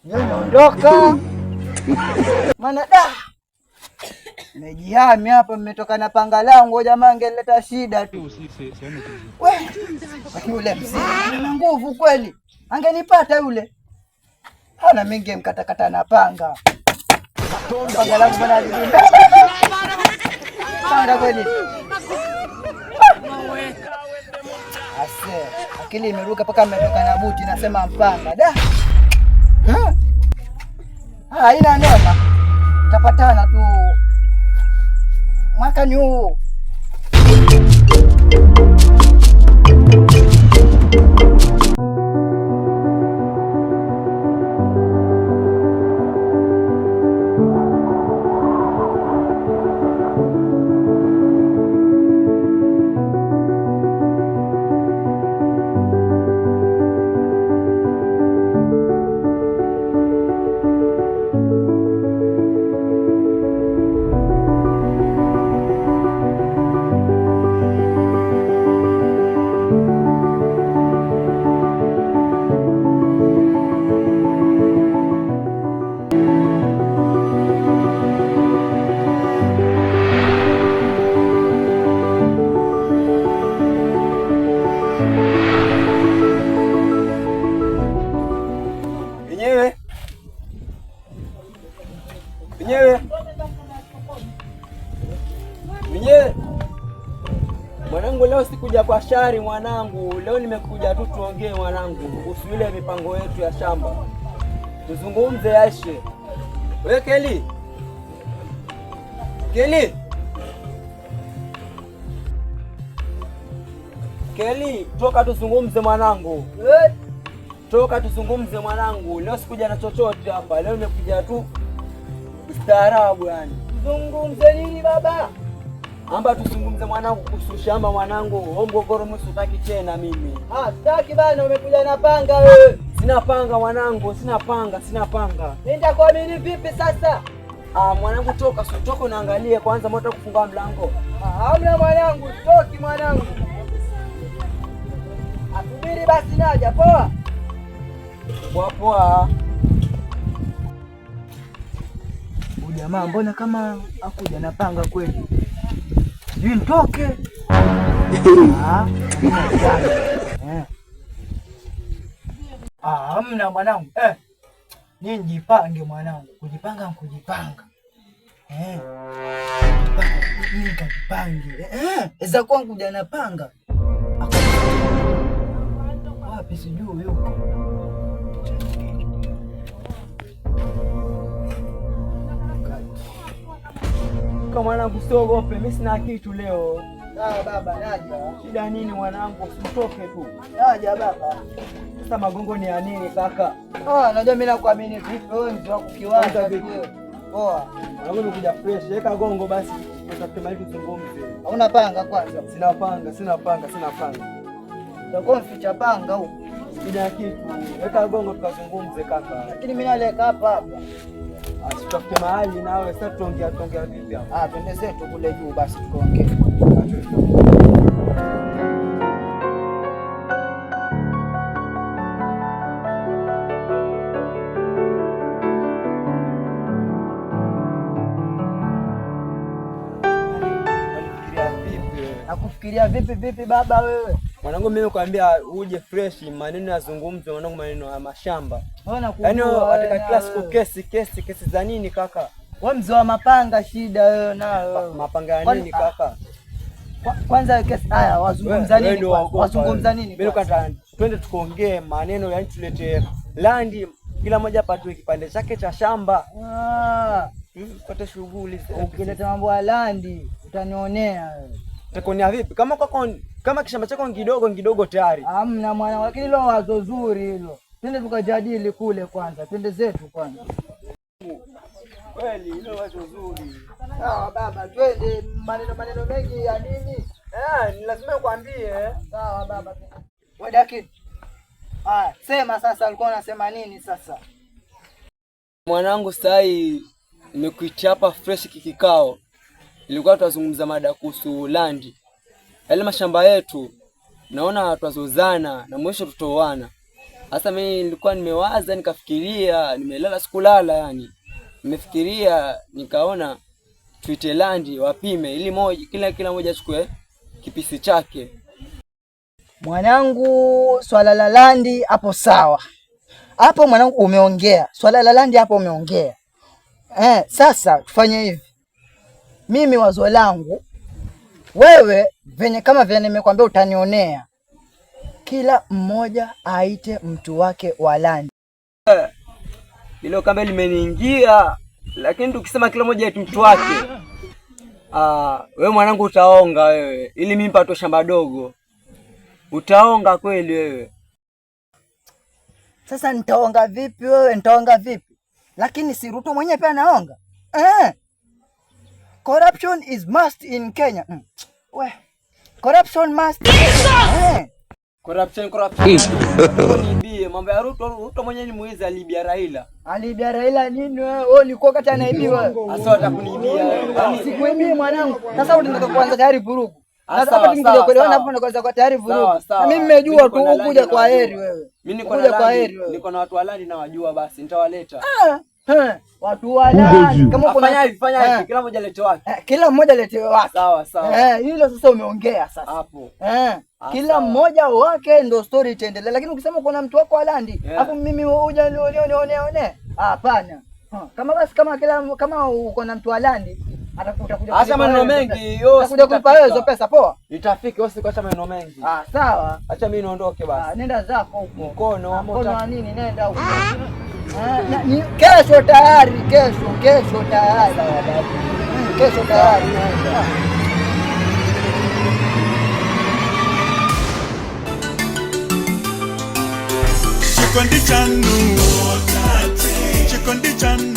Naondoka. Maana nimejihami hapa, mmetoka na panga langu, jamaa angeleta shida tu. Yule mzee ana nguvu kweli, angenipata yule. Hana mingi mkatakata na panga. Panga langu bwana alilinda. Panga kweli. Ase, akili imeruka paka mmetoka na buti, nasema mpanga. Da. Haina noma. Tapatana tu mwakani huu. Mwenyewe mwanangu, leo sikuja kwa shari mwanangu, leo nimekuja tu tuongee mwanangu kuhusu ile mipango yetu ya shamba, tuzungumze yashe. Wewe Keli, toka tuzungumze mwanangu. Toka tuzungumze mwanangu, leo sikuja na chochote hapa, leo nimekuja tu ustaarabu yani. Tuzungumze nini baba? Amba tuzungumze mwanangu kuhusu shamba mwanangu. Wewe mgogoro msitaki tena mimi. Sitaki bana, umekuja na panga wewe. Sina panga mwanangu, sina panga. Nenda kuamini vipi sasa? Mwanangu toka, toka unaangalie kwanza moto kufunga mlango. Hamna mwanangu, toki mwanangu. Asubiri basi naja, poa. Poa. Jamaa mbona kama akuja na panga kweli? Sijui nitoke. Hamna mwanangu. Ni njipange mwanangu. Kujipanga. Nikajipange. Eza kwangu kuja na panga. Wapi sijui yuko. Mwanangu usiogope, mimi sina kitu leo. Sawa baba, naja. Shida nini mwanangu? Usitoke tu. Naja baba. Sasa magongo ni ya nini kaka? Najua mimi nakuamini vipi wewe mtu wako kiwanja vipi? Poa. Mwanangu nimekuja fresh, weka gongo basi. Tutatema hivi tuzungumze. Hauna panga kwanza? Sina panga. Utakuwa mficha panga huko. Shida kitu. Weka gongo tukazungumze kaka. Lakini mimi naleka hapa. Tutafute mahali nawe sasa tuongea vipi hapa? Twende zetu kule juu basi tukaongee. Nakufikiria vipi baba wewe? Mwanangu mimi nakwambia uje fresh, maneno yazungumzwe mwanangu, maneno ya mashamba. Yaani katika kila siku kesi za nini kaka? Wewe mzee wa mapanga, shida wewe nayo. Mapanga ya nini kaka? Kwanza kesi haya wazungumza nini? Mimi nataka twende tukaongee maneno, yani tulete landi, kila mmoja apate kipande chake cha shamba. Tupate shughuli. Ukileta mambo ya landi utanionea wewe. Utakonea vipi? Kama kishamba chako kidogo tayari. Hamna mwana, lakini hilo wazo zuri hilo. Twende tukajadili kule kwanza. Twende zetu kwanza. Kweli hilo wazo zuri. Sawa baba, twende. Maneno mengi ya nini? Ni lazima nikwambie. Sawa baba. Wewe Dakini. Sema sasa, ulikuwa unasema nini sasa? Mwanangu sai nimekuichapa fresh kikikao. Ilikuwa tutazungumza mada kuhusu landi. Yale mashamba yetu naona twazozana na mwisho tutoana. Sasa mimi nilikuwa nimewaza, nikafikiria, nimelala sikulala yani. Nimefikiria nikaona tuite landi wapime ili kila moja achukue kipisi chake. Mwanangu, swala la landi hapo sawa. Hapo mwanangu umeongea. Swala la landi hapo umeongea. Sasa tufanye hivi. Mimi wazo langu, wewe kama vile nimekwambia utanionea. Kila mmoja aite mtu wake wa landi. Hilo kama limeniingia, lakini tukisema kila mmoja aite mtu wake. Wewe mwanangu utaonga wewe. Ili mimi mpato shamba dogo. Utaonga kweli wewe. Sasa nitaonga vipi wewe? Nitaonga vipi? Lakini si Ruto mwenyewe pia anaonga. Corruption is must in Kenya. Corruption must. Corruption. Niibie mambo ya Ruto mwenyewe ni mwizi, alibia Raila. Alibia Raila nini wewe? Wewe ulikuwa kati anaibiwa. Sasa watakuniibia wewe. Sikuibii mwanangu. Sasa unataka kuanza tayari vurugu. Sasa hapo ningekuja kuelewana hapo na kwanza kwa tayari vurugu. Na mimi nimejua tu ukuja kwa heri wewe. Mimi niko na kwa heri wewe. Niko na watu wa landi na wajua, basi nitawaleta. Watu wa landi kama fanya hivi kila mmoja lete wake. Kila mmoja lete wake. Sawa. Hilo sasa umeongea sasa. Hapo. Kila mmoja wake ndio story itaendelea, lakini ukisema kuna mtu wako wa landi, hapo mimi uja nione. Hapana. Kama uko na mtu wa landi, utakuja. Acha maneno mengi, utakuja kulipa wewe hizo pesa poa. Itafika, usikuacha maneno mengi. Sawa. Acha mimi niondoke basi. Nenda zako huko. Mkono nini, nenda huko. Kesho tayari, kesho tayari. Kesho tayari. Chikondi chanu